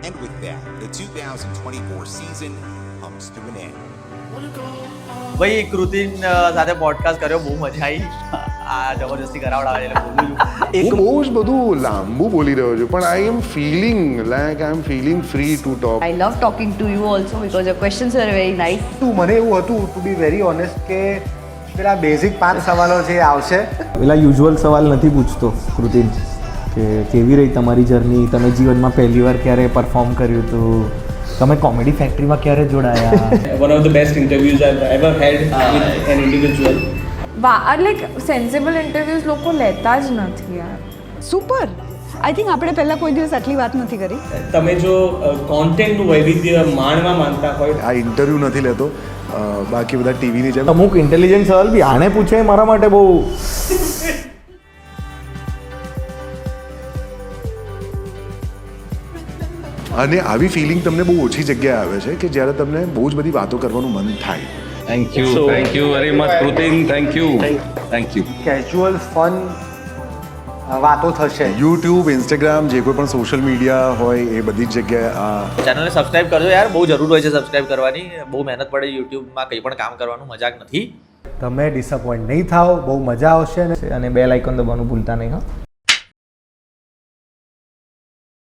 And with that, the 2024 season comes to an end. ભાઈ કૃતિન સાથે podcast કર્યો, બહુ મજા આવી. આ જબરજસ્તી કરાવડાવે એટલે બોલું છું. હું બહુ જ બધું લાંબુ બોલી રહ્યો છું, પણ I am feeling free to talk. I love talking to you also because your questions are very nice. મને એવું હતું, ટુ બી વેરી ઓનેસ્ટ, કે પેલા બેઝિક 5 સવાલો જે આવશે, પેલા યુઝ્યુઅલ સવાલ નથી પૂછતો કૃતિન, કે કેવી રહી તમારી જર્ની, તમે જીવનમાં પહેલી વાર ક્યારે પરફોર્મ કર્યું હતું, તમે કોમેડી ફેક્ટરીમાં ક્યારે જોડાયા. One of the best interviews I've ever had with an individual. Like sensible interviews લોકો લેતા જ નથી યાર. સુપર. આઈ થિંક આપણે પહેલાં કોઈ દિવસ આટલી વાત નથી કરી. તમે જો કોન્ટેન્ટનું વૈવિધ્ય માણવા માંગતા હોય, આ ઇન્ટરવ્યૂ નથી લેતો, બાકી બધા ટીવીની જેમ. અમુક ઇન્ટેલિજન્ટ સવાલ બી આને પૂછે મારા માટે બહુ. અને આવી ફિલિંગ તમને બહુ ઓછી જગ્યાએ આવે છે કે જ્યારે તમને બહુ જ બધી વાતો કરવાનું મન થાય. Thank you very much, Krutin. Thank you. Casual fun વાતો થશે. યુટ્યુબ, ઇન્સ્ટાગ્રામ, જે કોઈ પણ સોશિયલ મીડિયા હોય એ બધી જ જગ્યાએ આ ચેનલને સબસ્ક્રાઇબ કરજો યાર, બહુ જરૂર હોય છે સબસ્ક્રાઇબ કરવાની. બહુ મહેનત પડે યુટ્યુબમાં કંઈ પણ કામ કરવાનું, મજાક નથી. તમે ડિસઅપોઇન્ટ નહીં થાઓ, બહુ મજા આવશે. અને બેલ આઇકોન દબાવવાનું ભૂલતા નહીં. હા,